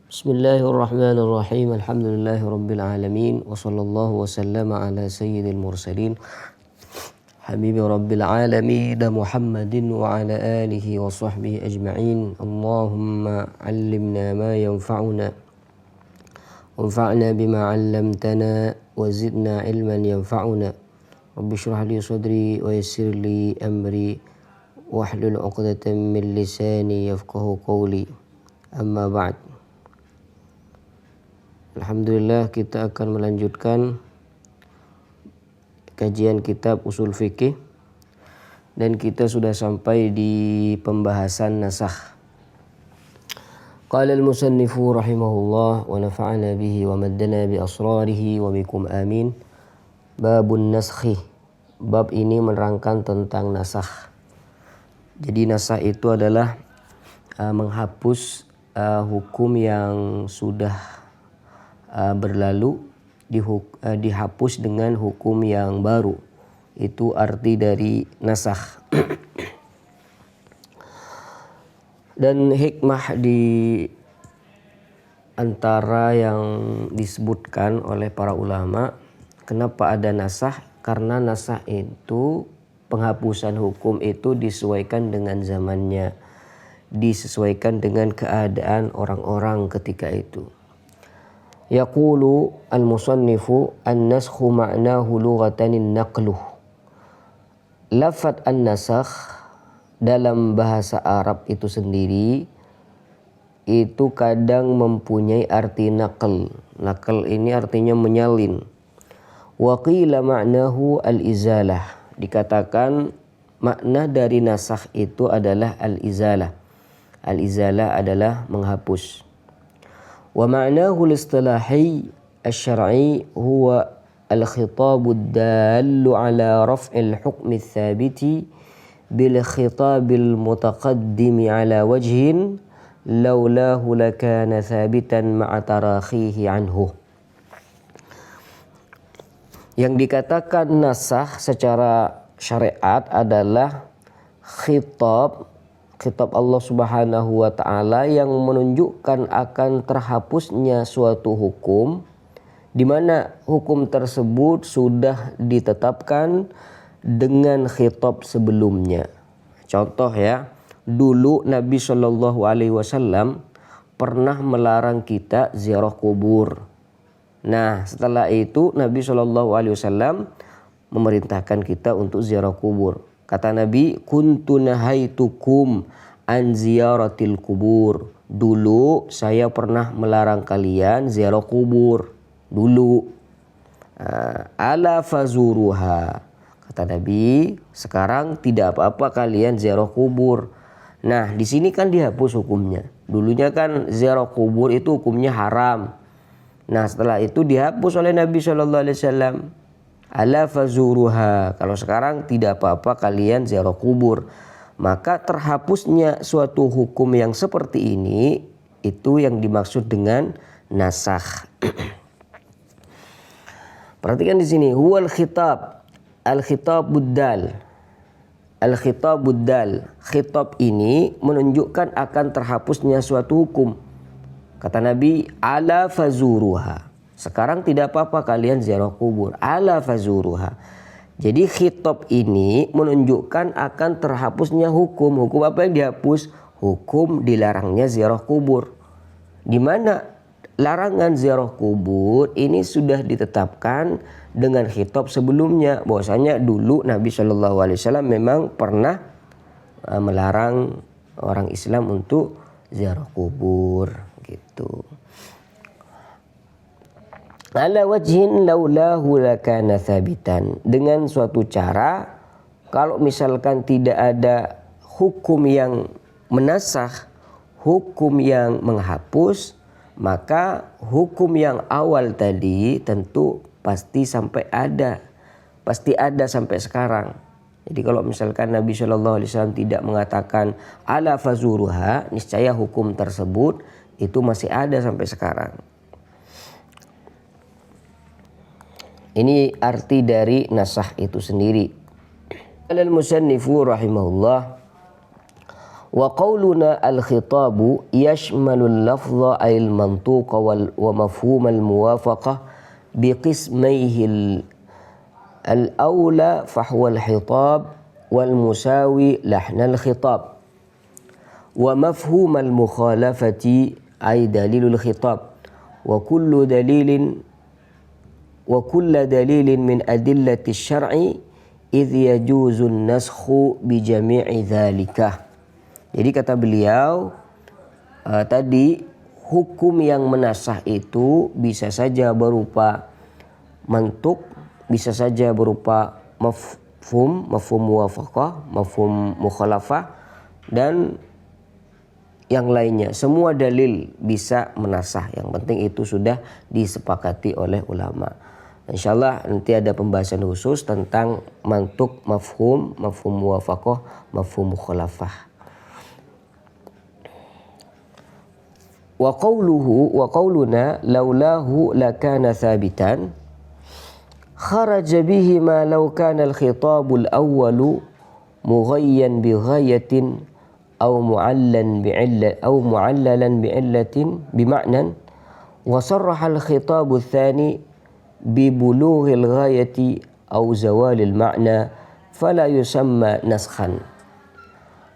Bismillahirrahmanirrahim. Alhamdulillahirabbil wa sallallahu wa sallama ala sayyidil mursalin habibi rabbil alamin Muhammadin wa ala alihi wa sahbihi ajma'in. Allahumma 'allimna ma yanfa'una wanfa'na bima 'allamtana wa zidna ilman yanfa'una. Rabbi shrah li sadri wa yassir li amri wahlul 'uqdatam min lisani yafqahu qawli. Amma ba'd. Alhamdulillah, kita akan melanjutkan kajian kitab usul fikih dan kita sudah sampai di pembahasan nasakh. Qala al-musannifu rahimahullah wa nafa'ana bihi wa maddana bi asrarihi wa bikum amin. Babun naskhi. Bab ini menerangkan tentang nasakh. Jadi nasakh itu adalah menghapus hukum yang sudah berlalu, dihapus dengan hukum yang baru. Itu arti dari nasakh. Dan hikmah di antara yang disebutkan oleh para ulama, kenapa ada nasakh? Karena nasakh itu, penghapusan hukum itu disesuaikan dengan zamannya, disesuaikan dengan keadaan orang-orang ketika itu. Yaqulu al-musannifu an-naskhu ma'nahu lughatan an-naqluh. Lafaz an-nasakh dalam bahasa Arab itu sendiri itu kadang mempunyai arti naql. Naql ini artinya menyalin. Wa qila ma'nahu al-izalah. Dikatakan makna dari nasakh itu adalah al-izalah. Al-izalah adalah menghapus. Wa ma'nahu al-istilahi asy-syar'i huwa al-khitabu ad-dallu ala raf'il hukmi ats-tsabiti bil khitabil mutaqaddimi ala wajhin laulahu lakana tsabitan ma'a tarakhihi anhu. Yang dikatakan nasakh secara syariat adalah khitab Allah Subhanahu wa ta'ala yang menunjukkan akan terhapusnya suatu hukum di mana hukum tersebut sudah ditetapkan dengan khitab sebelumnya. Contoh ya, dulu Nabi Shallallahu alaihi wasallam pernah melarang kita ziarah kubur. Nah, setelah itu Nabi Shallallahu alaihi wasallam memerintahkan kita untuk ziarah kubur. Kata Nabi, kuntu nahaitukum an ziyaratil kubur. Dulu saya pernah melarang kalian ziarah kubur. Dulu. Ala fazuruha. Kata Nabi, sekarang tidak apa-apa kalian ziarah kubur. Nah, di sini kan dihapus hukumnya. Dulunya kan ziarah kubur itu hukumnya haram. Nah, setelah itu dihapus oleh Nabi SAW. Ala fazuruha. Kalau sekarang tidak apa-apa kalian ziarah kubur. Maka terhapusnya suatu hukum yang seperti ini, itu yang dimaksud dengan nasakh. Perhatikan di sini, huwal khitab, al-khitabud dal. Al-khitabud dal. Khitab ini menunjukkan akan terhapusnya suatu hukum. Kata Nabi, ala fazuruha. Sekarang tidak apa-apa kalian ziarah kubur. Ala fazuruha. Jadi khitab ini menunjukkan akan terhapusnya hukum. Hukum apa yang dihapus? Hukum dilarangnya ziarah kubur. Di mana larangan ziarah kubur ini sudah ditetapkan dengan khitab sebelumnya. Bahwasanya dulu Nabi Shallallahu alaihi wasallam memang pernah melarang orang Islam untuk ziarah kubur gitu. Ala wajhin laulahu lakana tsabitan. Dengan suatu cara, kalau misalkan tidak ada hukum yang menasakh, hukum yang menghapus, maka hukum yang awal tadi tentu pasti ada sampai sekarang. Jadi kalau misalkan Nabi Shallallahu alaihi wasallam tidak mengatakan ala fazuruha, niscaya hukum tersebut itu masih ada sampai sekarang. Ini arti dari nasakh itu sendiri. Al-musannifu rahimahullah Wa qauluna al-khitabu yashmalul lafdha ayil mantuqa wa mafhum al-muwafaqah biqismayhi al-awla fahuwa al-khitab wal musawi lahna al-khitab wa mafhum al-mukhalafati ay dalilul khitab wa kullu dalilin min adillati syar'i idh yajuzun naskhu bi jami'i dhalika. Jadi kata beliau tadi hukum yang menasah itu bisa saja berupa mantuk, bisa saja berupa mafhum muwafaqah, mafhum mukhalafah, dan yang lainnya. Semua dalil bisa menasah. Yang penting itu sudah disepakati oleh ulama. Insyaallah nanti ada pembahasan khusus tentang mantuk, mafhum muwafaqah, mafhum mukhalafah. Wa qawluna laulahu lakana thabitan kharaja bihi ma law kana al-khitabul awwalu mughayyan bi ghayatin aw mu'allalan bi'illatin bima'nan wa sarraha al-khitabu ath-thani bi bulughil ghayati aw zawalil ma'na fala yusamma naskhan.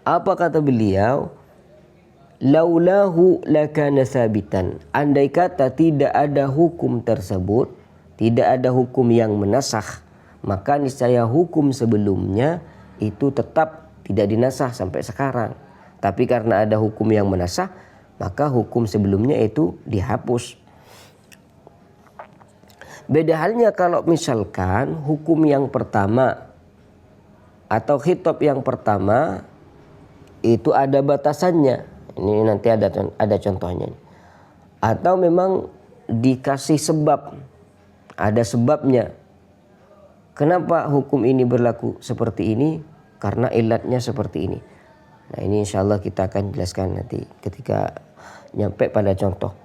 Apa kata beliau? Laulahu lakana thabitan. Andai kata tidak ada hukum tersebut, tidak ada hukum yang menasakh, maka niscaya hukum sebelumnya itu tetap tidak dinasakh sampai sekarang. Tapi karena ada hukum yang menasakh, maka hukum sebelumnya itu dihapus. Beda halnya kalau misalkan hukum yang pertama atau khitab yang pertama itu ada batasannya. Ini nanti ada contohnya. Atau memang dikasih sebab, ada sebabnya. Kenapa hukum ini berlaku seperti ini? Karena ilatnya seperti ini. Nah ini insya Allah kita akan jelaskan nanti ketika nyampe pada contoh.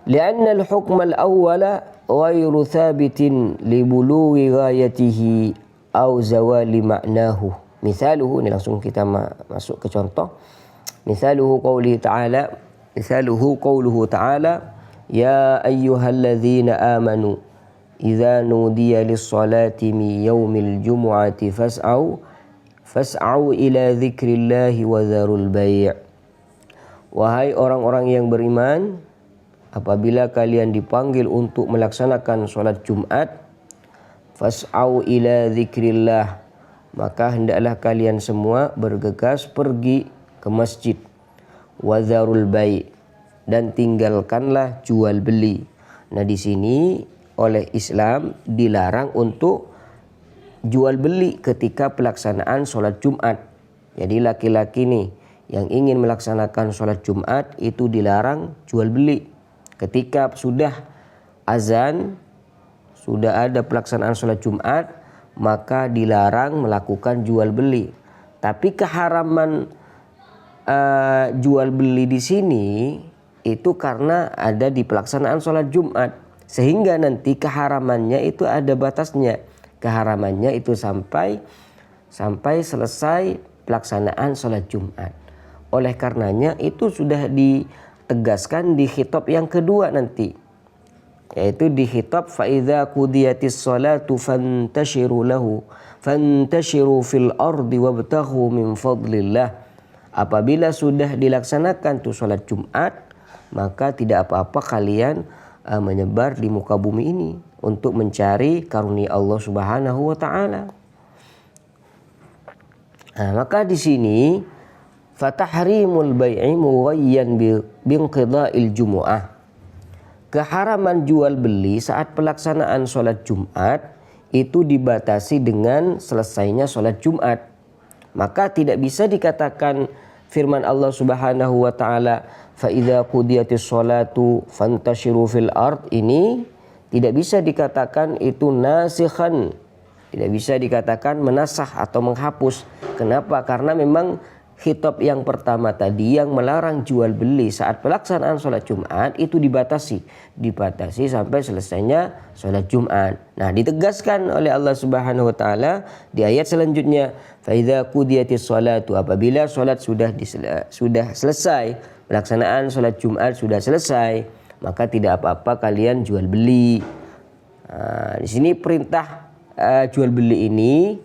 Lianna al-hukm al-awwala ghairu thabitin li bulughi ghayatihi aw zawali ma'nahu. Misaluhu, ini langsung kita masuk ke contoh. Misaluhu qawluhu ta'ala ya ayyuhalladzina amanu idza nudiya lis-salati min yaumil jumu'ati fas'au ila dzikrillahi wa dzarul bai'. Wahai orang-orang yang beriman, apabila kalian dipanggil untuk melaksanakan salat Jumat, fas'au ila dzikrillah, maka hendaklah kalian semua bergegas pergi ke masjid, wa dzarul bai', dan tinggalkanlah jual beli. Nah di sini oleh Islam dilarang untuk jual beli ketika pelaksanaan sholat Jumat. Jadi laki-laki nih yang ingin melaksanakan sholat Jumat itu dilarang jual beli. Ketika sudah azan, sudah ada pelaksanaan sholat Jumat, maka dilarang melakukan jual beli. Tapi keharaman jual beli di sini itu karena ada di pelaksanaan sholat Jumat, sehingga nanti keharamannya itu ada batasnya. Keharamannya itu sampai selesai pelaksanaan sholat Jumat. Oleh karenanya itu sudah ditegaskan di khitab yang kedua nanti, yaitu di khitab fa idza qudiyatis sholatu fantashiru fil ardi wabtaghu min fadlillah. Apabila sudah dilaksanakan tuh sholat Jumat, maka tidak apa-apa kalian menyebar di muka bumi ini untuk mencari karunia Allah Subhanahu wa taala. Nah, maka di sini fatahrimul bai'i mughayyan binqida'il jumu'ah. Keharaman jual beli saat pelaksanaan sholat Jumat itu dibatasi dengan selesainya sholat Jumat. Maka tidak bisa dikatakan firman Allah Subhanahu wa taala fa idza qudiyatis sholatu fantashiru fil ard, ini tidak bisa dikatakan itu nasikhan, tidak bisa dikatakan menasah atau menghapus. Kenapa? Karena memang khitab yang pertama tadi yang melarang jual beli saat pelaksanaan sholat Jumat itu dibatasi sampai selesainya sholat Jumat. Nah, ditegaskan oleh Allah Subhanahu wa taala di ayat selanjutnya, fa idza qudiyatis sholatu, apabila sholat sudah selesai, pelaksanaan sholat Jumat sudah selesai, maka tidak apa-apa kalian jual beli. Nah, di sini perintah jual beli ini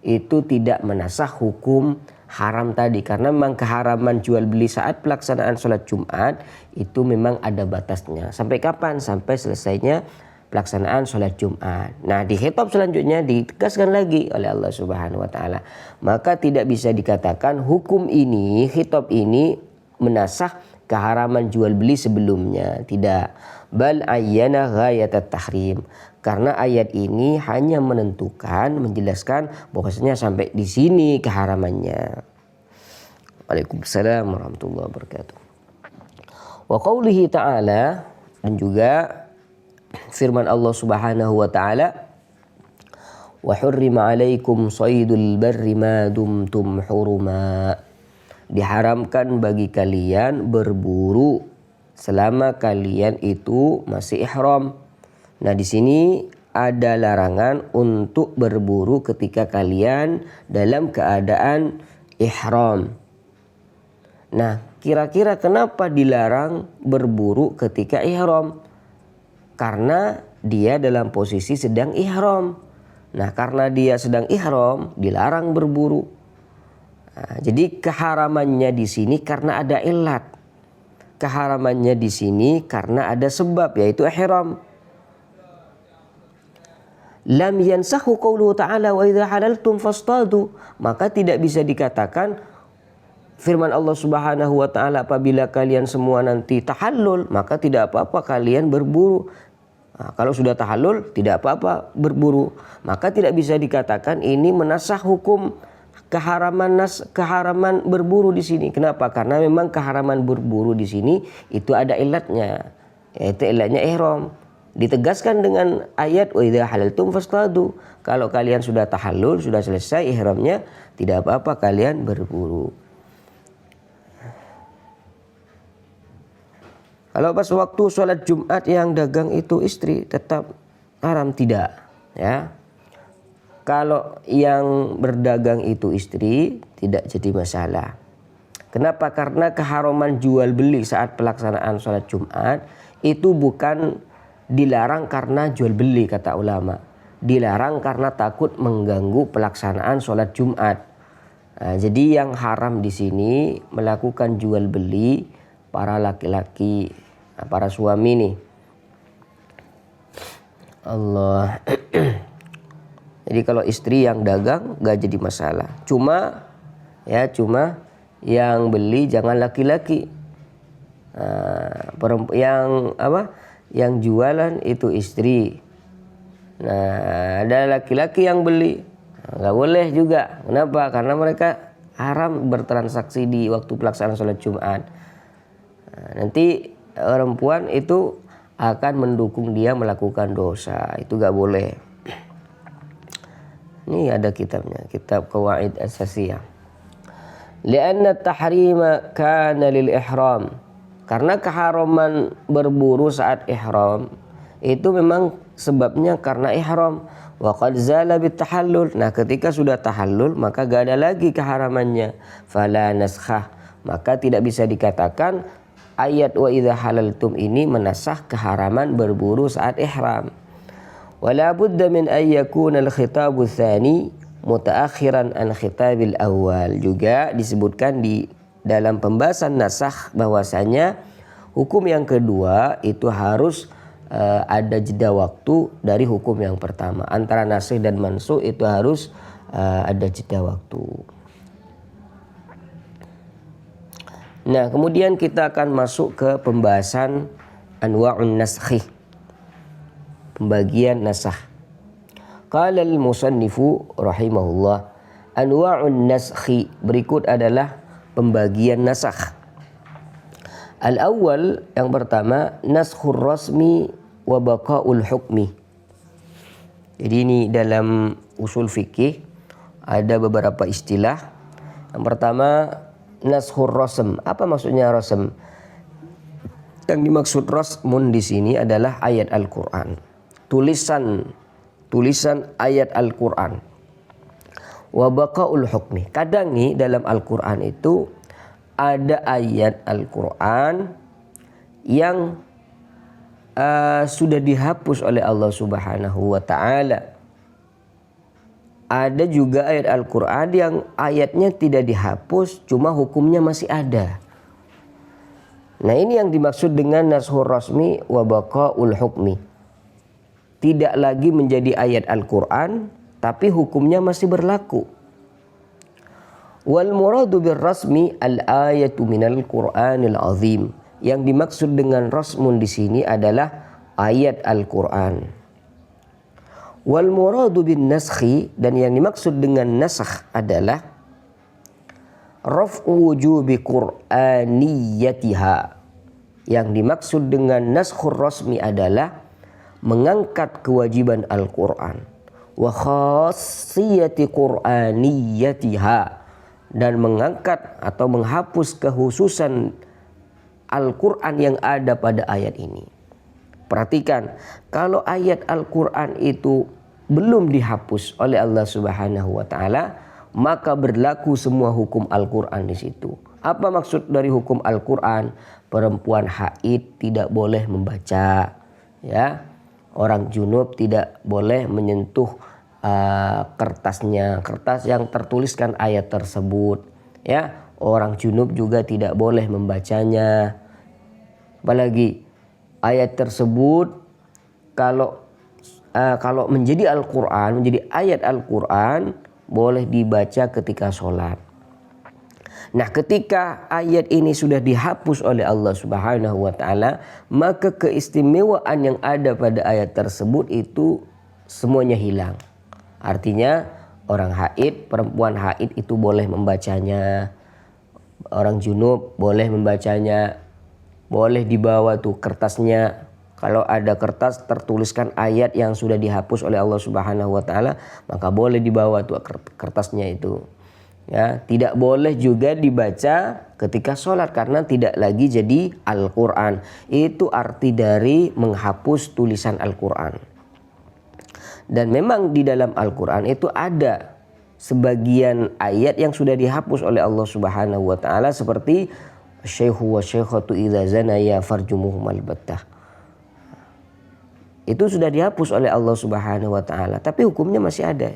itu tidak menasah hukum haram tadi, karena memang keharaman jual beli saat pelaksanaan sholat Jumat itu memang ada batasnya. Sampai kapan? Sampai selesainya pelaksanaan sholat Jumat. Nah, di khitab selanjutnya ditegaskan lagi oleh Allah Subhanahu wa taala. Maka tidak bisa dikatakan hukum ini, khitab ini menasah keharaman jual beli sebelumnya. Tidak. Bal ayyana ghayatat tahrim. Karena ayat ini hanya menjelaskan bahwasanya sampai di sini keharamannya. Waalaikumsalam warahmatullahi wabarakatuh. Wa qaulihi ta'ala, dan juga firman Allah Subhanahu wa taala, wa hurrima 'alaikum shaydul barri ma dumtum huruma. Diharamkan bagi kalian berburu selama kalian itu masih ihram. Nah, di sini ada larangan untuk berburu ketika kalian dalam keadaan ihram. Nah, kira-kira kenapa dilarang berburu ketika ihram? Karena dia dalam posisi sedang ihram. Nah, karena dia sedang ihram, dilarang berburu. Nah, jadi keharamannya di sini karena ada illat. Keharamannya di sini karena ada sebab, yaitu ihram. Lam yansahu qauluhu ta'ala wa idza halaltum fastadu. Maka tidak bisa dikatakan firman Allah Subhanahu wa taala, apabila kalian semua nanti tahallul maka tidak apa-apa kalian berburu. Nah, kalau sudah tahallul tidak apa-apa berburu. Maka tidak bisa dikatakan ini menasah hukum keharaman berburu di sini. Kenapa? Karena memang keharaman berburu di sini itu ada illatnya, yaitu illatnya ihram. Ditegaskan dengan ayat wa idza halaltum fastadu. Kalau kalian sudah tahallul, sudah selesai ihramnya, tidak apa-apa kalian berburu. Kalau pas waktu sholat Jumat yang dagang itu istri, tetap haram tidak, ya. Kalau yang berdagang itu istri, tidak jadi masalah. Kenapa? Karena keharaman jual beli saat pelaksanaan sholat Jumat itu bukan dilarang karena jual beli, kata ulama. Dilarang karena takut mengganggu pelaksanaan sholat Jumat. Nah, jadi yang haram di sini melakukan jual beli para laki-laki, para suami nih. Allah. Jadi kalau istri yang dagang gak jadi masalah. Cuma yang beli jangan laki-laki. Yang jualan itu istri. Nah, ada laki-laki yang beli, nggak boleh juga. Kenapa? Karena mereka haram bertransaksi di waktu pelaksanaan sholat Jumat. Nah, nanti perempuan itu akan mendukung dia melakukan dosa. Itu nggak boleh. Ini ada kitabnya, kitab Qawaid Asasiyah. Lianna tahrima kana lil ihram. Karena keharaman berburu saat ihram itu memang sebabnya karena ihram. Wa qad zala bitahallul. Nah, ketika sudah tahallul maka gak ada lagi keharamannya. Fala naskhah. Maka tidak bisa dikatakan ayat wa idza halaltum ini menasah keharaman berburu saat ihram. Wala budda min ay yakuna al-khitabu tsani mutaakhiran an khitabil awal. Juga disebutkan di dalam pembahasan nasakh bahwasanya hukum yang kedua itu harus ada jeda waktu dari hukum yang pertama. Antara nasikh dan mansukh itu harus ada jeda waktu. Nah, kemudian kita akan masuk ke pembahasan anwa'un naskhi. Pembagian nasakh. Qala al-musannifu rahimahullah, anwa'un naskhi, berikut adalah pembagian nasakh. Al-awwal, yang pertama, naskhur rasmi wa baqaul hukmi. Jadi ini dalam usul fikih ada beberapa istilah. Yang pertama, nashur rasm. Apa maksudnya rasm? Yang dimaksud rasmun di sini adalah ayat Al-Qur'an. Tulisan ayat Al-Qur'an. Wa baqaul hukmi. Kadang nih dalam Al-Qur'an itu ada ayat Al-Qur'an yang sudah dihapus oleh Allah Subhanahu wa taala. Ada juga ayat Al-Qur'an yang ayatnya tidak dihapus, cuma hukumnya masih ada. Nah, ini yang dimaksud dengan nashur rasmi wa baqaul hukmi. Tidak lagi menjadi ayat Al-Qur'an, tapi hukumnya masih berlaku. Wal muradu bir rasmi al-ayatu minal Qur'anil azim. Yang dimaksud dengan rasmun di sini adalah ayat Al-Qur'an. Wal muradu bin naskhi, dan yang dimaksud dengan nasakh adalah raf'u wujubi qur'aniyatiha. Yang dimaksud dengan naskhur rasmi adalah mengangkat kewajiban Al-Qur'an wa khassiyati qur'aniyatiha, dan mengangkat atau menghapus kekhususan Al-Qur'an yang ada pada ayat ini. Perhatikan, kalau ayat Al-Qur'an itu belum dihapus oleh Allah Subhanahu wa taala, maka berlaku semua hukum Al-Qur'an di situ. Apa maksud dari hukum Al-Qur'an? Perempuan haid tidak boleh membaca, ya. Orang junub tidak boleh menyentuh kertas yang tertuliskan ayat tersebut, ya. Orang junub juga tidak boleh membacanya. Apalagi ayat tersebut kalau menjadi Al-Qur'an, menjadi ayat Al-Qur'an, boleh dibaca ketika sholat. Nah, ketika ayat ini sudah dihapus oleh Allah Subhanahu wa taala, maka keistimewaan yang ada pada ayat tersebut itu semuanya hilang. Artinya orang haid, perempuan haid itu boleh membacanya. Orang junub boleh membacanya. Boleh dibawa tuh kertasnya. Kalau ada kertas tertuliskan ayat yang sudah dihapus oleh Allah Subhanahu wa taala, maka boleh dibawa tuh kertasnya itu. Ya, tidak boleh juga dibaca ketika sholat karena tidak lagi jadi Al-Qur'an. Itu arti dari menghapus tulisan Al-Qur'an. Dan memang di dalam Al-Qur'an itu ada sebagian ayat yang sudah dihapus oleh Allah Subhanahu wa taala, seperti Syekhu wa syekhatu idza zanaya farjumuhum albattah. Itu sudah dihapus oleh Allah Subhanahu wa taala, tapi hukumnya masih ada.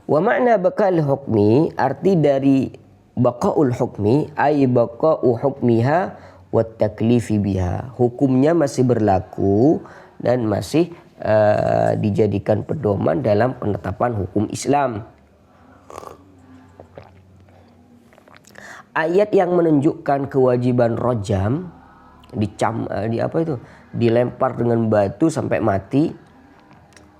Wa makna baqaul hukmi, arti dari baqaul hukmi ay baqau hukmiha wa taklifi biha. Hukumnya masih berlaku dan masih dijadikan pedoman dalam penetapan hukum Islam. Ayat yang menunjukkan kewajiban rojam, dilempar dengan batu sampai mati,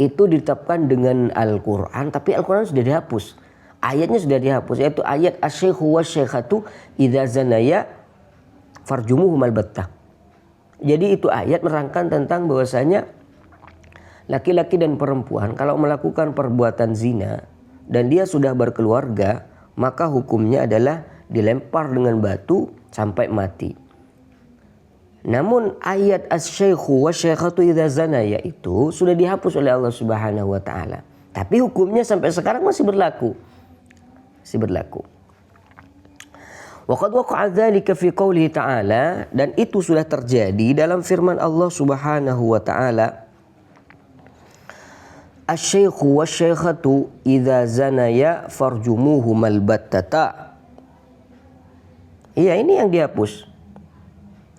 itu ditetapkan dengan Al-Qur'an, tapi Al-Qur'an sudah dihapus. Ayatnya sudah dihapus, yaitu ayat asy-syaikhu wasy-syaikhatu idza zanaya farjumuhum albattah. Jadi itu ayat menerangkan tentang bahwasanya laki-laki dan perempuan kalau melakukan perbuatan zina dan dia sudah berkeluarga, maka hukumnya adalah dilempar dengan batu sampai mati. Namun ayat asy-syaikhu wasy-syaikhatu idza zanaya itu sudah dihapus oleh Allah Subhanahu wa taala. Tapi hukumnya sampai sekarang masih berlaku. Wa qad waqa'a dzalika fi qoulihi ta'ala, dan itu sudah terjadi dalam firman Allah Subhanahu wa taala, asy-syaikhu wasy-syaikhatu idza zanaya farjumuhumal battata. Iya, ini yang dihapus.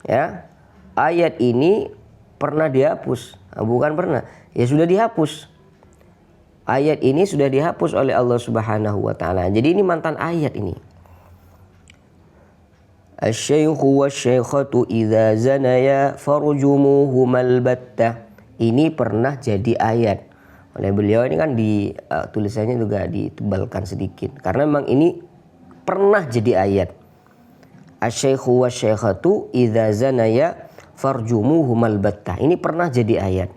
Ya. Ayat ini pernah dihapus. Bukan pernah. Ya sudah dihapus. Ayat ini sudah dihapus oleh Allah Subhanahu wa taala. Jadi ini mantan ayat ini. Asy-syaikhu wasy-syaikhatu idza zanaya farjumuhumal battah. Ini pernah jadi ayat. Oleh beliau ini kan di tulisannya juga ditebalkan sedikit karena memang ini pernah jadi ayat. Asy-syaikhu wasy-syaikhatu idza zanaya farjumuhumal battah. Ini pernah jadi ayat.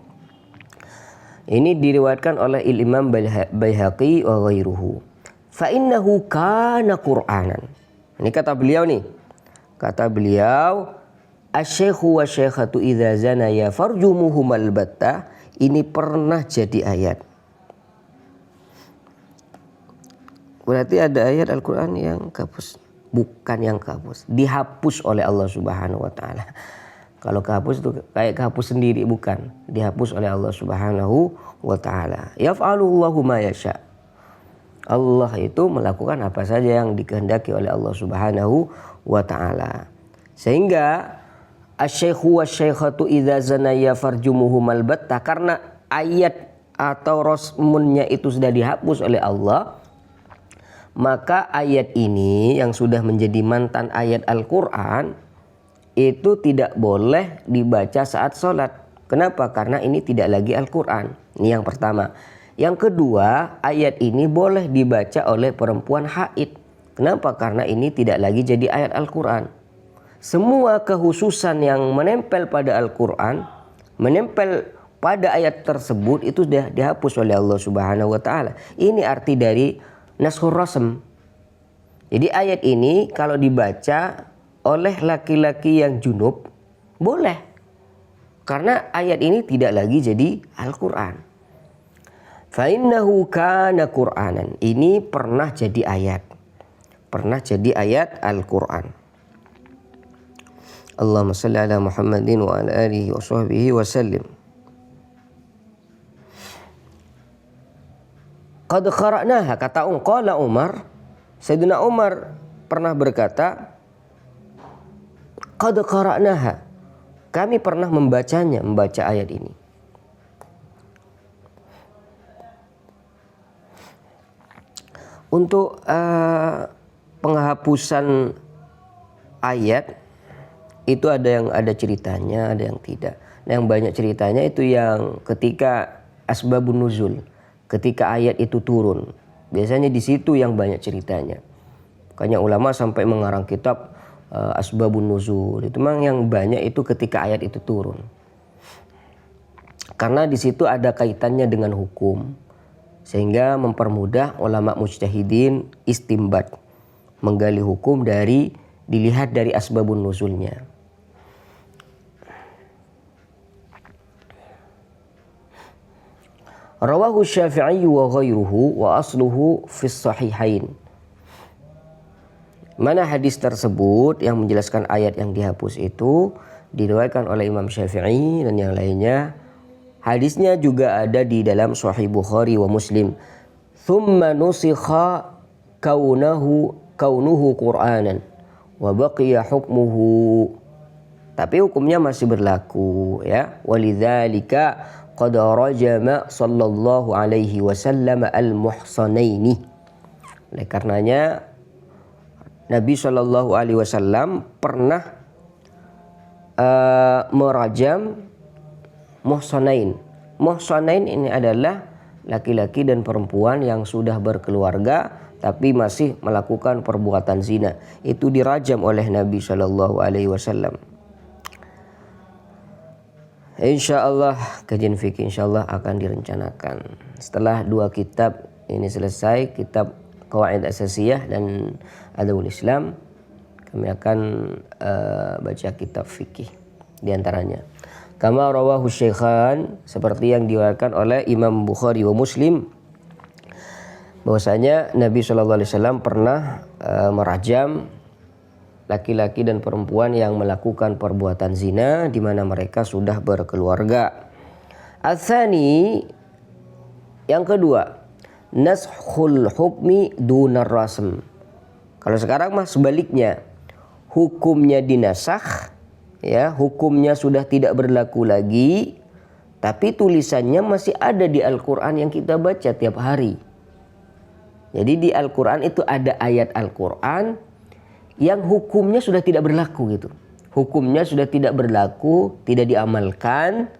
Ini diriwayatkan oleh Imam Baihaqi wa ghairuhu. Fa innahu kana Qur'anan. Ini kata beliau nih. Kata beliau, asy-syaikhu wasy-syaikhatu idza zanaya farjumuhumal batta. Ini pernah jadi ayat. Berarti ada ayat Al-Quran yang kehapus. Bukan yang kehapus, dihapus oleh Allah Subhanahu wa taala. Kalau kehapus itu kayak kehapus sendiri, bukan. Dihapus oleh Allah Subhanahu wa taala. Yaf'alullahu ma yasha. Allah itu melakukan apa saja yang dikehendaki oleh Allah Subhanahu wa taala. Sehingga asy-syaikhu wasy-syaikhatu idza zanaya farjumuhumal batta, karena ayat atau rasmunnya itu sudah dihapus oleh Allah, maka ayat ini yang sudah menjadi mantan ayat Al-Quran itu tidak boleh dibaca saat sholat. Kenapa? Karena ini tidak lagi Al-Quran. Ini yang pertama. Yang kedua, ayat ini boleh dibaca oleh perempuan haid. Kenapa? Karena ini tidak lagi jadi ayat Al-Quran. Semua kekhususan yang menempel pada Al-Quran, menempel pada ayat tersebut itu sudah dihapus oleh Allah Subhanahu wa taala. Ini arti dari naskhur rasm. Jadi ayat ini kalau dibaca oleh laki-laki yang junub boleh. Karena ayat ini tidak lagi jadi Al-Quran. Fa innahu kana Qur'anan. Ini pernah jadi ayat. Pernah jadi ayat Al-Quran. Allahumma salli ala Muhammadin wa ala alihi wa sahbihi wa sallim. Qad qara'naha, kata qala Umar, Sayyidina Umar pernah berkata, qad qara'naha, kami pernah membacanya, membaca ayat ini. Untuk penghapusan ayat itu ada yang ada ceritanya, ada yang tidak. Nah, yang banyak ceritanya itu yang ketika asbabun nuzul, ketika ayat itu turun. Biasanya di situ yang banyak ceritanya. Makanya ulama sampai mengarang kitab asbabun nuzul. Itu memang yang banyak itu ketika ayat itu turun. Karena di situ ada kaitannya dengan hukum. Sehingga mempermudah ulama mujtahidin istimbat, menggali hukum dari dilihat dari asbabun nuzulnya. Rawahu Syafi'i wa ghairuhu wa asluhu fis sahihain. Mana hadis tersebut yang menjelaskan ayat yang dihapus itu diriwayatkan oleh Imam Syafi'i dan yang lainnya. Hadisnya juga ada di dalam Sahih Bukhari wa Muslim. Thumma nusikha kaunuhu Qur'anan wa baqiya hukmuhu. Tapi hukumnya masih berlaku, ya. Walidzalika qad rajama sallallahu alaihi wasallam al-muhsanaini. Oleh karenanya Nabi sallallahu alaihi wasallam pernah merajam muhsanain. Muhsanain ini adalah laki-laki dan perempuan yang sudah berkeluarga tapi masih melakukan perbuatan zina. Itu dirajam oleh Nabi sallallahu alaihi wasallam. Insyaallah kajian fikih insyaallah akan direncanakan. Setelah 2 kitab ini selesai, kitab Qawaid Asasiyah dan Adabul Islam, kami akan baca kitab fikih di antaranya. Kama rawahu Syaikhan, seperti yang diriwayatkan oleh Imam Bukhari wa Muslim, bahwasanya Nabi SAW pernah merajam laki-laki dan perempuan yang melakukan perbuatan zina di mana mereka sudah berkeluarga. Ats-tsani, yang kedua, naskhul hukmi dunar rasm. Kalau sekarang mah sebaliknya, hukumnya dinasakh, ya, hukumnya sudah tidak berlaku lagi, tapi tulisannya masih ada di Al-Quran yang kita baca tiap hari. Jadi di Al-Quran itu ada ayat Al-Quran yang hukumnya sudah tidak berlaku gitu. Hukumnya sudah tidak berlaku, tidak diamalkan,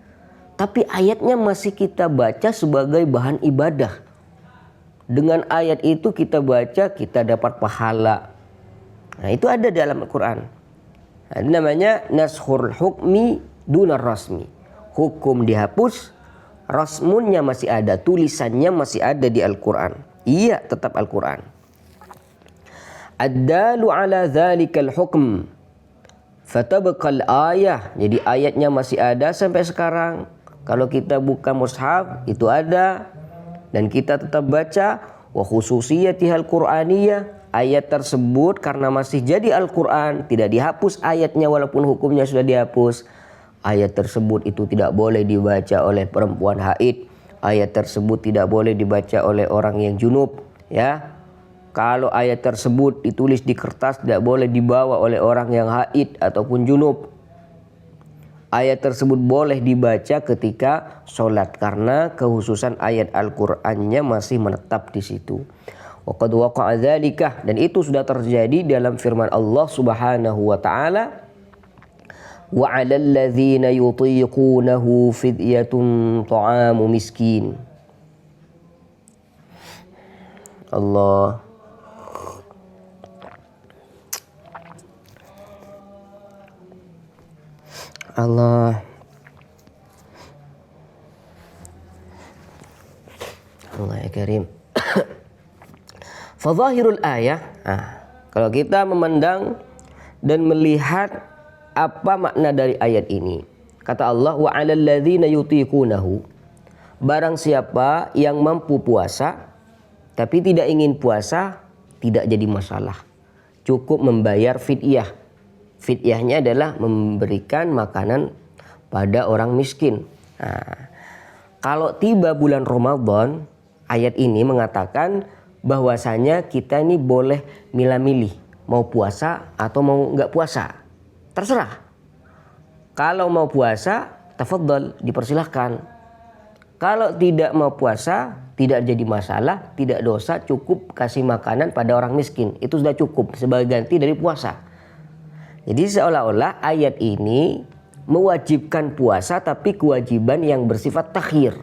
tapi ayatnya masih kita baca sebagai bahan ibadah. Dengan ayat itu kita baca, kita dapat pahala. Nah, itu ada dalam Al-Quran. Nah, ini namanya naskhul hukmi dunar rasmi. Hukum dihapus, rasmunnya masih ada, tulisannya masih ada di Al-Quran. Iya, tetap Al-Quran. ad-dalu ala dzalikal hukm fatabqal ayah. Jadi ayatnya masih ada sampai sekarang. Kalau kita buka mushaf itu ada dan kita tetap baca. Wa khususiyatihal qur'aniyah, ayat tersebut karena masih jadi Al-Quran tidak dihapus ayatnya walaupun hukumnya sudah dihapus. Ayat tersebut itu tidak boleh dibaca oleh perempuan haid. Ayat tersebut tidak boleh dibaca oleh orang yang junub, ya. Kalau ayat tersebut ditulis di kertas tidak boleh dibawa oleh orang yang haid ataupun junub. Ayat tersebut boleh dibaca ketika sholat karena kekhususan ayat Al-Qur'annya masih menetap di situ. Wa qad waqa'a dzalika, dan itu sudah terjadi dalam firman Allah Subhanahu wa taala, wa 'alal ladzina yutiqunahu fidyatun ta'amu miskin. Allah Allah ya Karim. Fadhahirul ayah, kalau kita memandang dan melihat apa makna dari ayat ini, kata Allah, wa 'alal ladzina yutiqunahu, barang siapa yang mampu puasa tapi tidak ingin puasa, tidak jadi masalah, cukup membayar fidyah. Fidyahnya adalah memberikan makanan pada orang miskin. Kalau tiba bulan Ramadan, ayat ini mengatakan bahwasanya kita ini boleh milah-milih mau puasa atau mau nggak puasa, terserah. Kalau mau puasa, tafadhol, dipersilahkan. Kalau tidak mau puasa, tidak jadi masalah, tidak dosa, cukup kasih makanan pada orang miskin. Itu sudah cukup sebagai ganti dari puasa. Jadi seolah-olah ayat ini mewajibkan puasa tapi kewajiban yang bersifat takhir.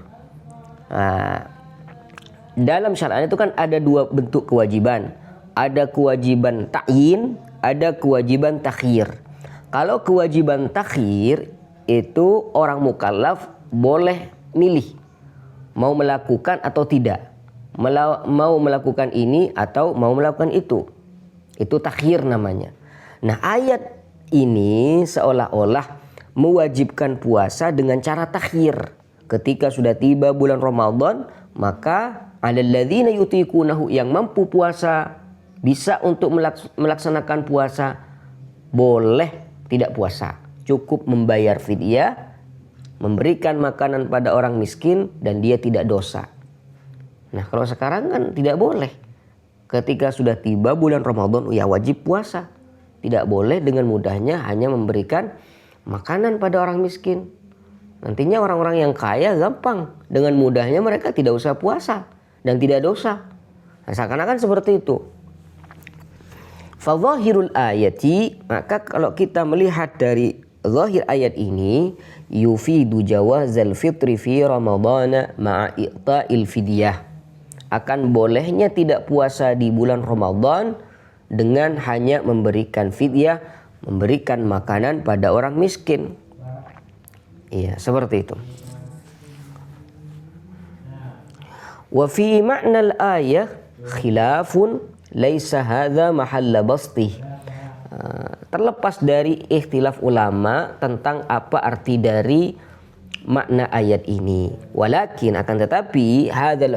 Dalam syariat itu kan ada dua bentuk kewajiban. Ada kewajiban ta'yin, ada kewajiban takhir. Kalau kewajiban takhir itu orang mukallaf boleh milih mau melakukan atau tidak. Mau melakukan ini atau mau melakukan itu. Itu takhir namanya. Nah, ayat ini seolah-olah mewajibkan puasa dengan cara takhir. Ketika sudah tiba bulan Ramadan, maka 'alal ladzina yutiqunahu, yang mampu puasa, bisa untuk melaksanakan puasa, boleh tidak puasa. Cukup membayar fidyah, memberikan makanan pada orang miskin, dan dia tidak dosa. Nah, kalau sekarang kan tidak boleh. Ketika sudah tiba bulan Ramadan, ya wajib puasa. Tidak boleh dengan mudahnya hanya memberikan makanan pada orang miskin. Nantinya orang-orang yang kaya gampang, dengan mudahnya mereka tidak usah puasa dan tidak dosa. Nah, seakan-akan seperti itu. Fadhahirul ayati, maka kalau kita melihat dari zahir ayat ini, yufidu jawazal fitri fi ramadhana ma'a i'ta'il fidyah. Akan bolehnya tidak puasa di bulan Ramadan dengan hanya memberikan fidyah, memberikan makanan pada orang miskin. Iya, seperti itu. Wa fi ma'nal ayah khilafun laisa hadza mahalla bastih. Terlepas dari ikhtilaf ulama tentang apa arti dari makna ayat ini. Walakin, akan tetapi, hadzal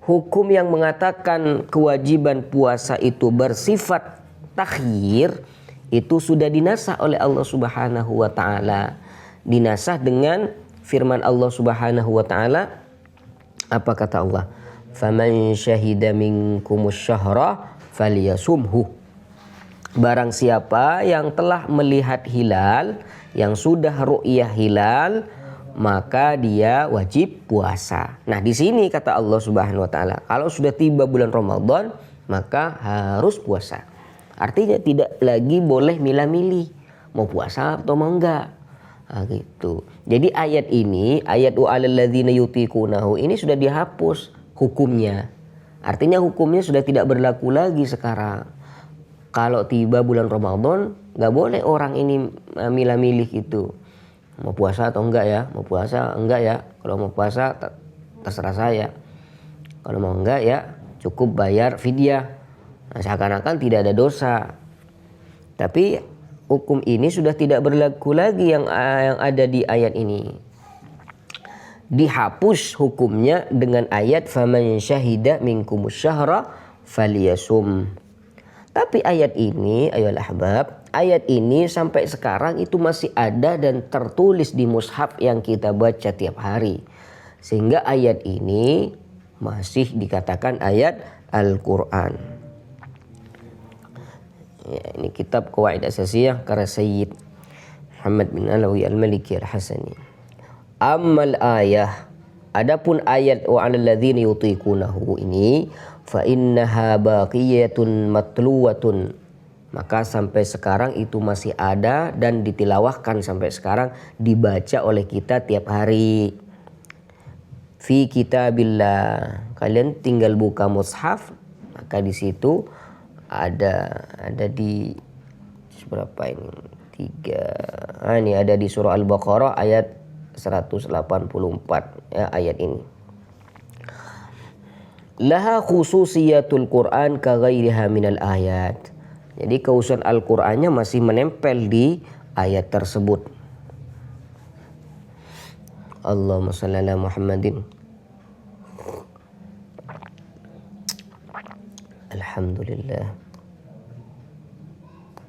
hukum yang mengatakan kewajiban puasa itu bersifat takhir, itu sudah dinasah oleh Allah Subhanahu wa taala. Dinasah dengan firman Allah Subhanahu wa taala. Apa kata Allah? Faman syahida minkumus syahra falyasumhu. Barang siapa yang telah melihat hilal, yang sudah ru'yah hilal, maka dia wajib puasa. Nah, di sini kata Allah Subhanahu wa taala, kalau sudah tiba bulan Ramadan, maka harus puasa. Artinya tidak lagi boleh milah-milih mau puasa atau mau enggak. Nah, gitu. Jadi ayat ini, ayat wa 'alal ladzina yutiqunahu, ini sudah dihapus hukumnya. Artinya hukumnya sudah tidak berlaku lagi sekarang. Kalau tiba bulan Ramadan, enggak boleh orang ini milah-milih gitu. Mau puasa atau enggak ya? Mau puasa enggak ya? Kalau mau puasa terserah saya. Kalau mau enggak ya cukup bayar fidyah. Nah, seakan-akan tidak ada dosa. Tapi hukum ini sudah tidak berlaku lagi yang ada di ayat ini. Dihapus hukumnya dengan ayat faman syahida minkumus syahra falyasum. Tapi ayat ini, ayolah ahbab, ayat ini sampai sekarang itu masih ada dan tertulis di mushaf yang kita baca tiap hari. Sehingga ayat ini masih dikatakan ayat Al-Quran. Ya, ini kitab Qawaid Asasiyah karya Sayyid Muhammad bin Alawi Al-Maliki Al-Hasani. Ammal ayah, adapun ayat wa 'alal ladzina yutiqunahu ini fa innaha baqiyatun matluwatun, maka sampai sekarang itu masih ada dan ditilawahkan sampai sekarang, dibaca oleh kita tiap hari. Fi kitabillah, kalian tinggal buka mushaf, maka di situ ada di berapa ini? 3. Ini ada di surah Al-Baqarah ayat 184 ya, ayat ini. Laha khususiyatul Quran ka ghairiha minal ayat. Jadi keusuhan Al-Qur'annya masih menempel di ayat tersebut. Allahumma shalli ala Muhammadin. Alhamdulillah.